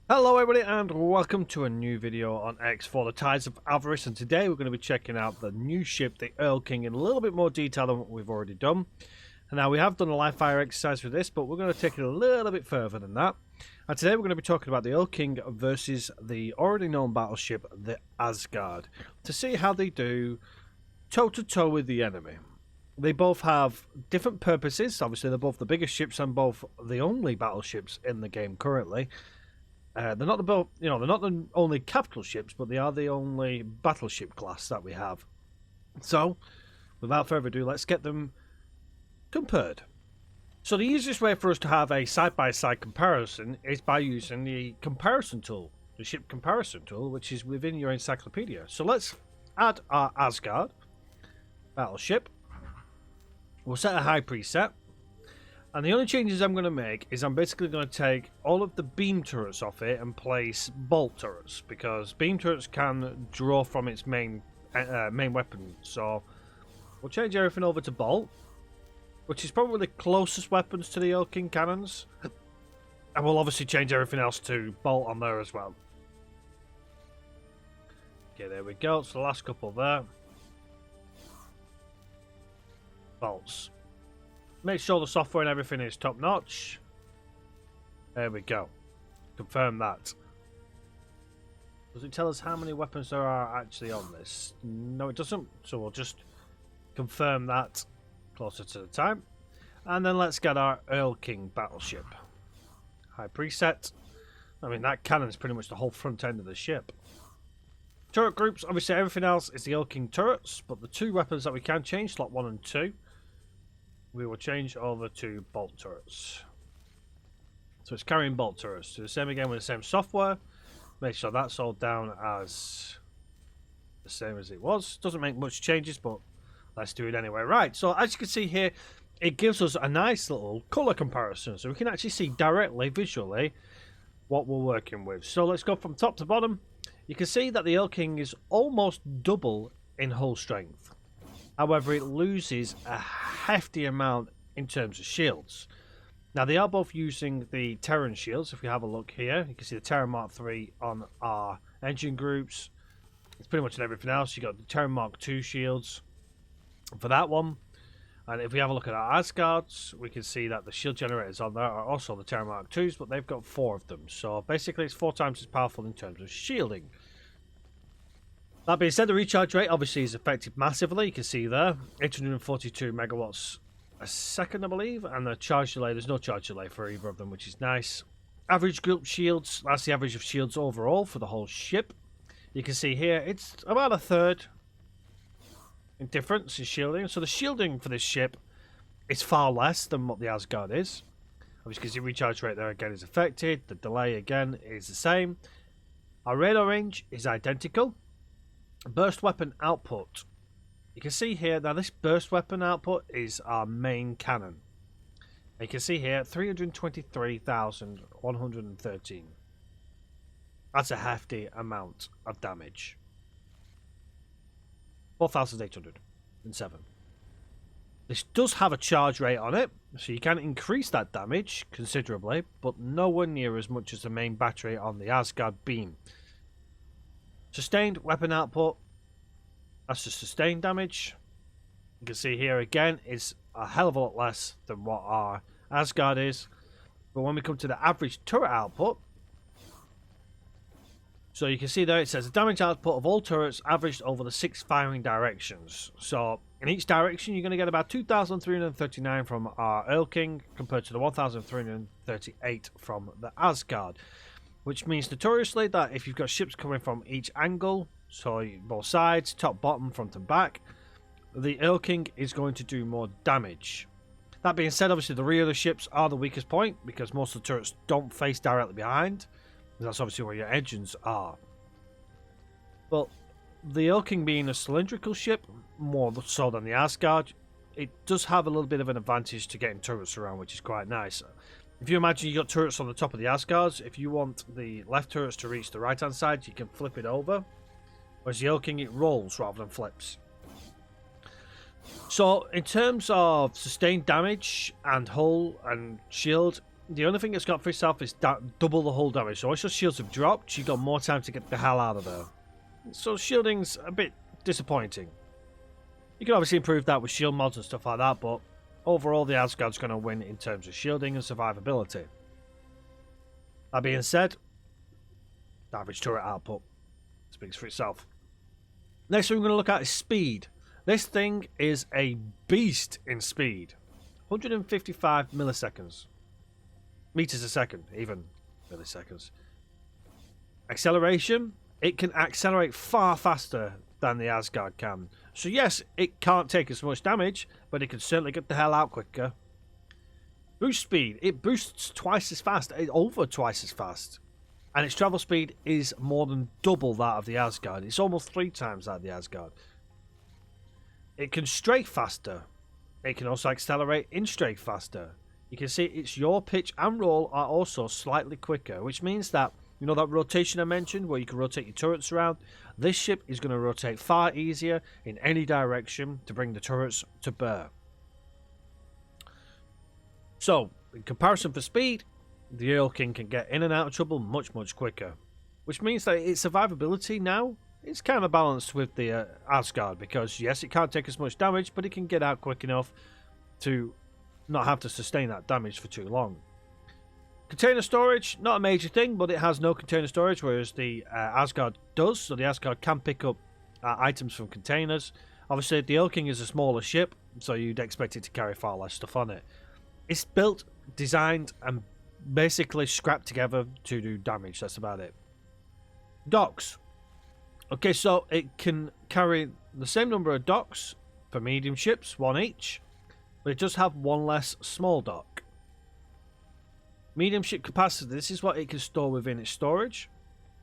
Hello everybody and welcome to a new video on X for the Tides of Avarice, and today we're going to be checking out the new ship, the Earl King, in a little bit more detail than what we've already done. And now we have done a live fire exercise with this, but we're going to take it a little bit further than that. And today we're going to be talking about the Earl King versus the already known battleship, the Asgard, to see how they do toe-to-toe with the enemy. They both have different purposes. Obviously they're both the biggest ships and both the only battleships in the game currently. They're not they're not the only capital ships, but they are the only battleship class that we have. So, without further ado, let's get them compared. So the easiest way for us to have a side-by-side comparison is by using the comparison tool, the ship comparison tool, which is within your encyclopedia. So let's add our Asgard battleship. We'll set a high preset. And the only changes I'm going to make is I'm basically going to take all of the beam turrets off it and place bolt turrets, because beam turrets can draw from its main weapon. So we'll change everything over to bolt, which is probably the closest weapons to the Erlking cannons. And we'll obviously change everything else to bolt on there as well. Okay, there we go. So the last couple there. Bolts. Make sure the software and everything is top notch. There we go. Confirm that. Does it tell us how many weapons there are actually on this? No, it doesn't. So we'll just confirm that closer to the time. And then let's get our Earl King battleship. High preset. I mean, that cannon's pretty much the whole front end of the ship. Turret groups, obviously everything else is the Earl King turrets, but the two weapons that we can change, slot 1 and 2, we will change over to bolt turrets. So it's carrying bolt turrets. Do the same again with the same software. Make sure that's all down as the same as it was. Doesn't make much changes, but let's do it anyway. Right, so as you can see here, it gives us a nice little colour comparison. So we can actually see directly, visually, what we're working with. So let's go from top to bottom. You can see that the Earl King is almost double in hull strength. However, it loses a hefty amount in terms of shields. Now, they are both using the Terran shields. If we have a look here, you can see the Terran Mark III on our engine groups. It's pretty much in everything else. You've got the Terran Mark II shields for that one. And if we have a look at our Asgards, we can see that the shield generators on there are also the Terran Mark IIs, but they've got 4 of them. So basically, it's 4 times as powerful in terms of shielding. That being said, the recharge rate obviously is affected massively. You can see there, 842 megawatts a second, I believe, and the charge delay, there's no charge delay for either of them, which is nice. Average group shields, that's the average of shields overall for the whole ship. You can see here, it's about a third in difference in shielding. So the shielding for this ship is far less than what the Asgard is. Obviously, because the recharge rate there again is affected. The delay again is the same. Our radar range is identical. Burst weapon output. You can see here, now this burst weapon output is our main cannon. You can see here, 323,113. That's a hefty amount of damage. 4,807. This does have a charge rate on it, so you can increase that damage considerably, but nowhere near as much as the main battery on the Asgard beam. Sustained weapon output, that's the sustained damage. You can see here again, is a hell of a lot less than what our Asgard is. But when we come to the average turret output, so you can see there it says the damage output of all turrets averaged over the 6 firing directions. So in each direction you're going to get about 2,339 from our Earl King compared to the 1,338 from the Asgard. Which means notoriously that if you've got ships coming from each angle, so both sides, top, bottom, front and back, the Earl King is going to do more damage. That being said, obviously the rear of the ships are the weakest point because most of the turrets don't face directly behind. That's obviously where your engines are. But the Earl King being a cylindrical ship, more so than the Asgard, it does have a little bit of an advantage to getting turrets around, which is quite nice. If you imagine you got turrets on the top of the Asgards, if you want the left turrets to reach the right hand side, you can flip it over. Whereas the Earl King, it rolls rather than flips. So in terms of sustained damage and hull and shield, the only thing it's got for itself is double the hull damage. So once your shields have dropped, you've got more time to get the hell out of there. So shielding's a bit disappointing. You can obviously improve that with shield mods and stuff like that, but overall the Asgard's going to win in terms of shielding and survivability. That being said, the average turret output speaks for itself. Next thing we're going to look at is speed. This thing is a beast in speed. 155 milliseconds. Meters a second, even milliseconds. Acceleration. It can accelerate far faster than the Asgard can. So yes, it can't take as much damage, but it can certainly get the hell out quicker. Boost speed. It boosts twice as fast, over twice as fast. And its travel speed is more than double that of the Asgard. It's almost 3 times that of the Asgard. It can strafe faster. It can also accelerate in strafe faster. You can see its yaw, pitch and roll are also slightly quicker, which means that, you know that rotation I mentioned where you can rotate your turrets around? This ship is going to rotate far easier in any direction to bring the turrets to bear. So, in comparison for speed, the Earl King can get in and out of trouble much, much quicker. Which means that its survivability now is kind of balanced with the Asgard, because yes, it can't take as much damage, but it can get out quick enough to not have to sustain that damage for too long. Container storage, not a major thing, but it has no container storage, whereas the Asgard does, so the Asgard can pick up items from containers. Obviously, the Erlking is a smaller ship, so you'd expect it to carry far less stuff on it. It's built, designed, and basically scrapped together to do damage, that's about it. Docks. Okay, so it can carry the same number of docks for medium ships, 1 each, but it does have 1 less small dock. Medium ship capacity, this is what it can store within its storage.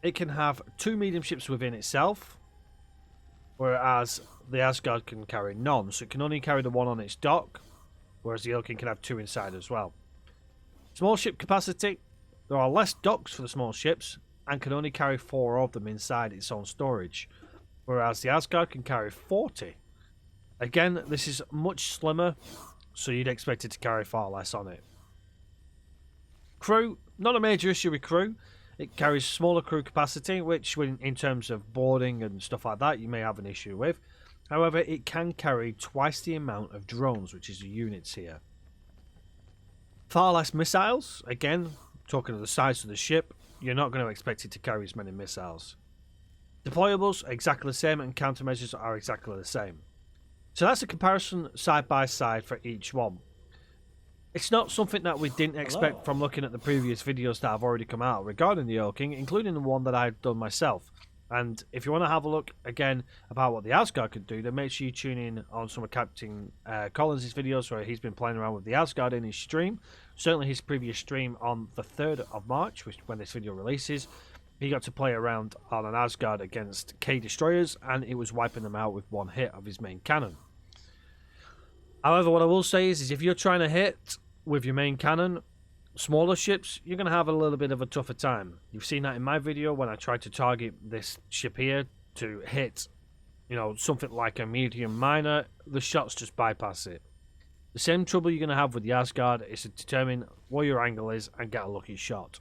It can have 2 medium ships within itself, whereas the Asgard can carry none, so it can only carry the 1 on its dock, whereas the Erlking can have 2 inside as well. Small ship capacity, there are less docks for the small ships, and can only carry 4 of them inside its own storage, whereas the Asgard can carry 40. Again, this is much slimmer, so you'd expect it to carry far less on it. Crew, not a major issue with crew. It carries smaller crew capacity, which in terms of boarding and stuff like that, you may have an issue with. However, it can carry twice the amount of drones, which is the units here. Far less missiles. Again, talking of the size of the ship, you're not going to expect it to carry as many missiles. Deployables are exactly the same, and countermeasures are exactly the same. So that's a comparison side by side for each one. It's not something that we didn't expect from looking at the previous videos that have already come out regarding the Earl King, including the one that I've done myself. And if you want to have a look again about what the Asgard could do, then make sure you tune in on some of Captain Collins' videos where he's been playing around with the Asgard in his stream. Certainly his previous stream on the 3rd of March, which when this video releases, he got to play around on an Asgard against K destroyers, and it was wiping them out with 1 hit of his main cannon. However, what I will say is if you're trying to hit with your main cannon smaller ships, you're going to have a little bit of a tougher time. You've seen that in my video when I tried to target this ship here to hit, you know, something like a medium miner. The shots just bypass it. The same trouble you're going to have with the Asgard is to determine where your angle is and get a lucky shot.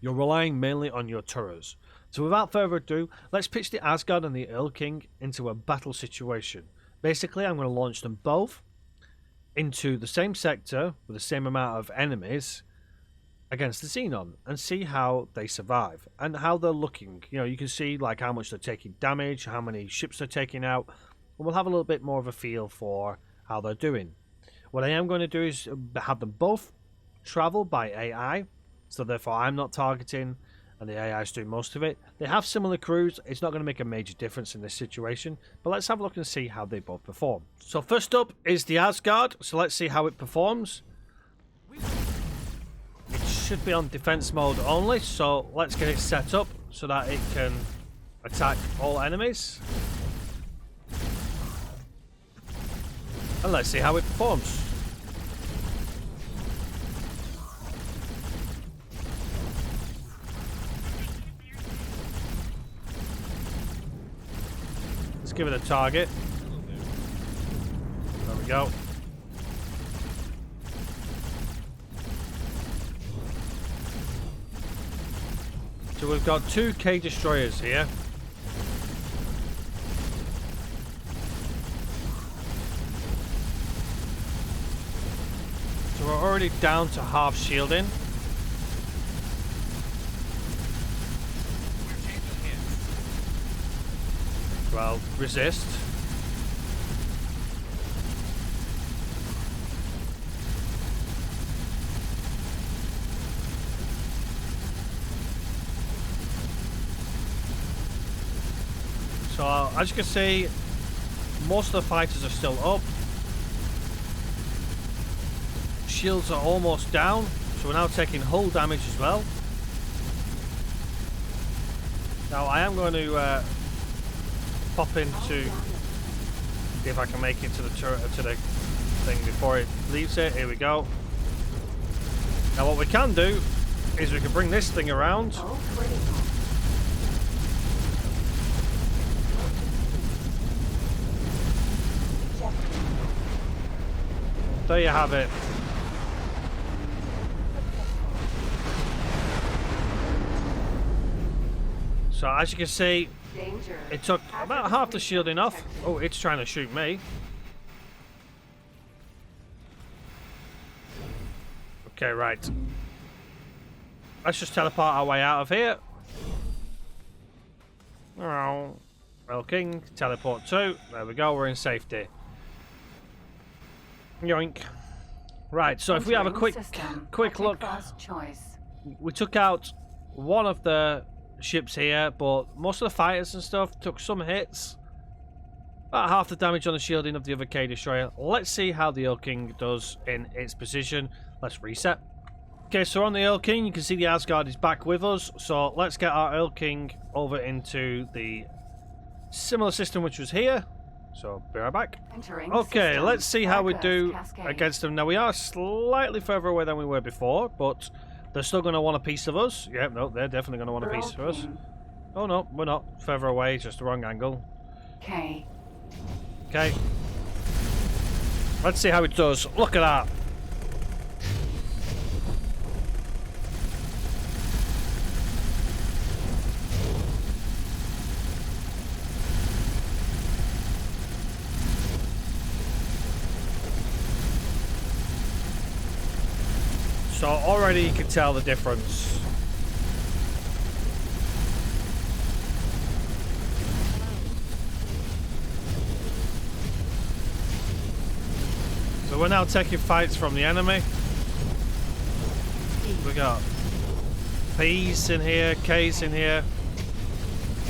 You're relying mainly on your turrets. So without further ado, let's pitch the Asgard and the Earl King into a battle situation. Basically, I'm going to launch them both into the same sector with the same amount of enemies against the Xenon and see how they survive and how they're looking. You know, you can see like how much they're taking damage, how many ships they're taking out, and we'll have a little bit more of a feel for how they're doing. What I am going to do is have them both travel by AI, so therefore I'm not targeting and the AI is doing most of it. They have similar crews. It's not going to make a major difference in this situation, but let's have a look and see how they both perform. So first up is the Asgard, so let's see how it performs. It should be on defense mode only, so let's get it set up so that it can attack all enemies. And let's see how it performs. Let's give it a target. There we go. So we've got 2 K destroyers here. So we're already down to half shielding. Well, resist. So, as you can see, most of the fighters are still up. Shields are almost down, so we're now taking hull damage as well. Now, I am going to pop into, see if I can make it to the turret, to the thing before it leaves it. Here we go. Now, what we can do is we can bring this thing around. There you have it. So as you can see, it took about half the shielding off. Oh, it's trying to shoot me. Okay, right. Let's just teleport our way out of here. Oh, Earl King, teleport 2. There we go, we're in safety. Yoink. Right, so if we have a quick look, we took out one of the ships here, but most of the fighters and stuff took some hits. About half the damage on the shielding of the other K destroyer. Let's see how the Earl King does in its position. Let's reset. Okay, so on the Earl King, you can see the Asgard is back with us. So let's get our Earl King over into the similar system which was here. So, be right back. Okay, let's see how we do against them. Now, we are slightly further away than we were before, but they're still going to want a piece of us. Yeah, no, they're definitely going to want a piece of us. Oh, no, we're not. Further away, just the wrong angle. Okay. Okay. Let's see how it does. Look at that. So already you can tell the difference. So we're now taking fights from the enemy. We got P's in here, K's in here.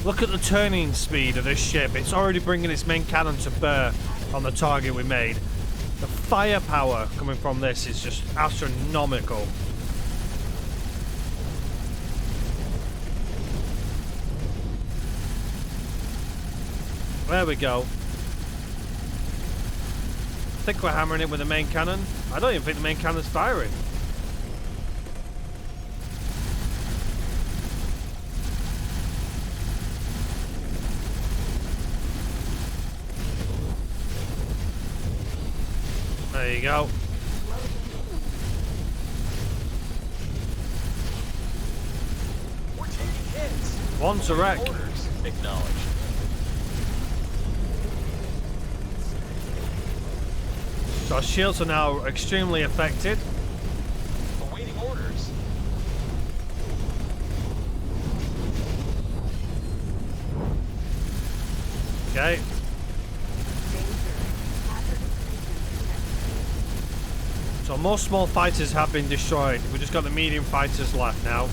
Look at the turning speed of this ship. It's already bringing its main cannon to bear on the target we made. The firepower coming from this is just astronomical. There we go. I think we're hammering it with the main cannon. I don't even think the main cannon's firing. There you go. We're taking hits. One's a wreck. Orders acknowledged. So our shields are now extremely affected. Awaiting orders. Okay. So most small fighters have been destroyed. We've just got the medium fighters left now.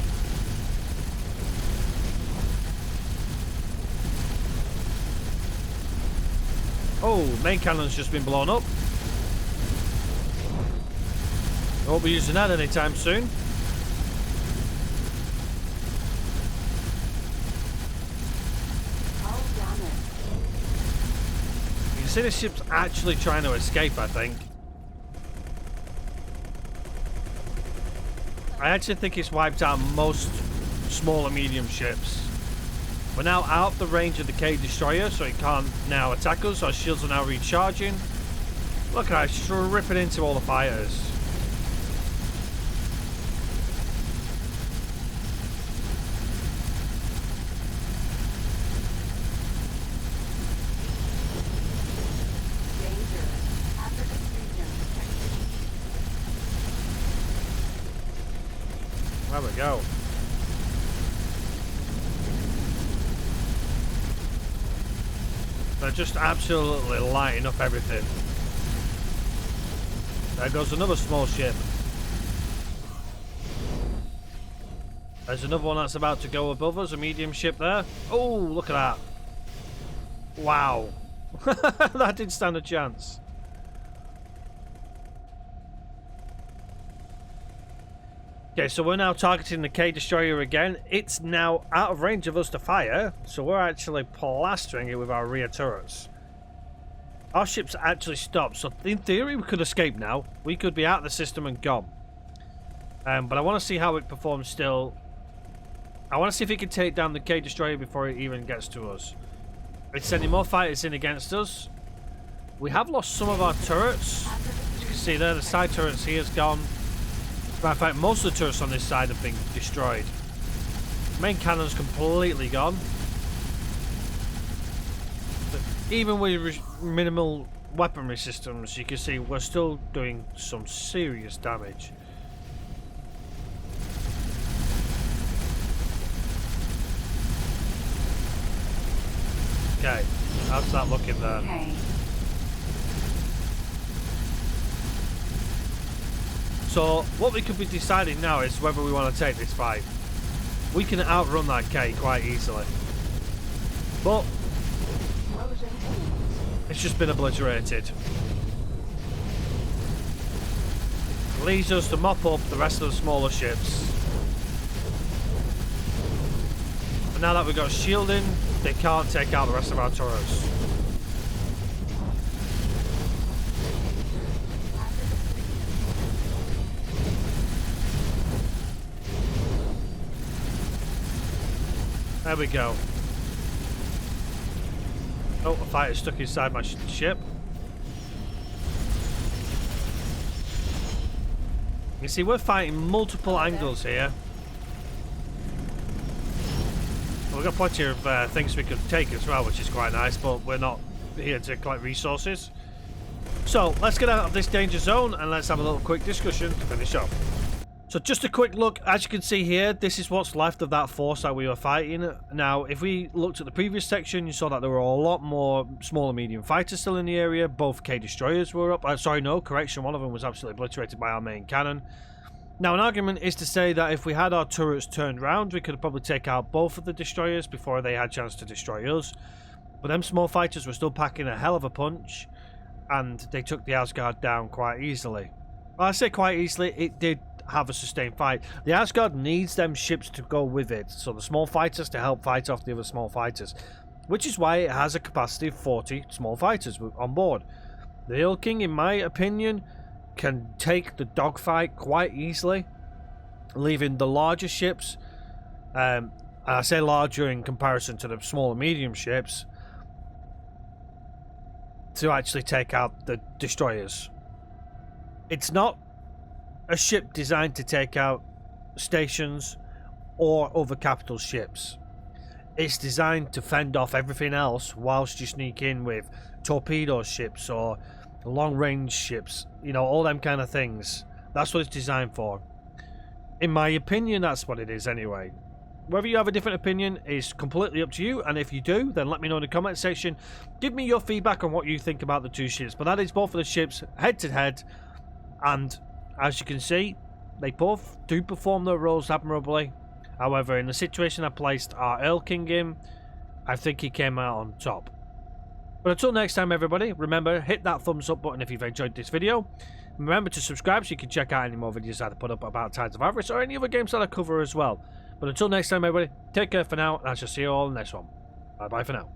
Oh, main cannon's just been blown up. I won't be using that anytime soon. You can see the ship's actually trying to escape, I think. I actually think it's wiped out most small and medium ships. We're now out of the range of the K destroyer, so it can't now attack us. Our shields are now recharging. Look at that, it's just ripping into all the fighters. go. They're just absolutely lighting up everything. There goes another small ship. There's another one that's about to go above us, a medium ship there. Oh, look at that. Wow. That didn't stand a chance. Okay, so we're now targeting the K-Destroyer again. It's now out of range of us to fire, so we're actually plastering it with our rear turrets. Our ship's actually stopped, so in theory we could escape now. We could be out of the system and gone. But I want to see how it performs still. I want to see if it can take down the K-Destroyer before it even gets to us. It's sending more fighters in against us. We have lost some of our turrets. As you can see there, the side turrets here's gone. Matter of fact, most of the turrets on this side have been destroyed. Main cannon's completely gone. But even with minimal weaponry systems, you can see we're still doing some serious damage. Okay, how's that looking there? Okay. So, what we could be deciding now is whether we want to take this fight. We can outrun that K quite easily. But, it's just been obliterated. Leaves us to mop up the rest of the smaller ships. But now that we've got shielding, they can't take out the rest of our turrets. There we go. Oh, a fighter stuck inside my ship. You see, we're fighting multiple angles here. We've got plenty of things we could take as well, which is quite nice, but we're not here to collect resources. So, let's get out of this danger zone and let's have a little quick discussion to finish off. So just a quick look, as you can see here, this is what's left of that force that we were fighting. Now, if we looked at the previous section, you saw that there were a lot more small and medium fighters still in the area. Both K-Destroyers were up. Sorry, no, correction, one of them was absolutely obliterated by our main cannon. Now, an argument is to say that if we had our turrets turned round, we could probably take out both of the destroyers before they had a chance to destroy us. But them small fighters were still packing a hell of a punch, and they took the Asgard down quite easily. Well, I say quite easily, it did have a sustained fight. The Asgard needs them ships to go with it, so the small fighters to help fight off the other small fighters, which is why it has a capacity of 40 small fighters on board. The Earl King, in my opinion, can take the dogfight quite easily, leaving the larger ships, and I say larger in comparison to the small and medium ships, to actually take out the destroyers. It's not a ship designed to take out stations or other capital ships. It's designed to fend off everything else whilst you sneak in with torpedo ships or long range ships, you know, all them kind of things. That's what it's designed for. In my opinion, that's what it is anyway. Whether you have a different opinion is completely up to you, and if you do, then let me know in the comment section. Give me your feedback on what you think about the two ships, but that is both of the ships head to head, and as you can see, they both do perform their roles admirably. However, in the situation I placed our Earl King in, I think he came out on top. But until next time, everybody, remember, hit that thumbs up button if you've enjoyed this video. Remember to subscribe so you can check out any more videos that I put up about Tides of Avarice or any other games that I cover as well. But until next time, everybody, take care for now, and I shall see you all in the next one. Bye bye for now.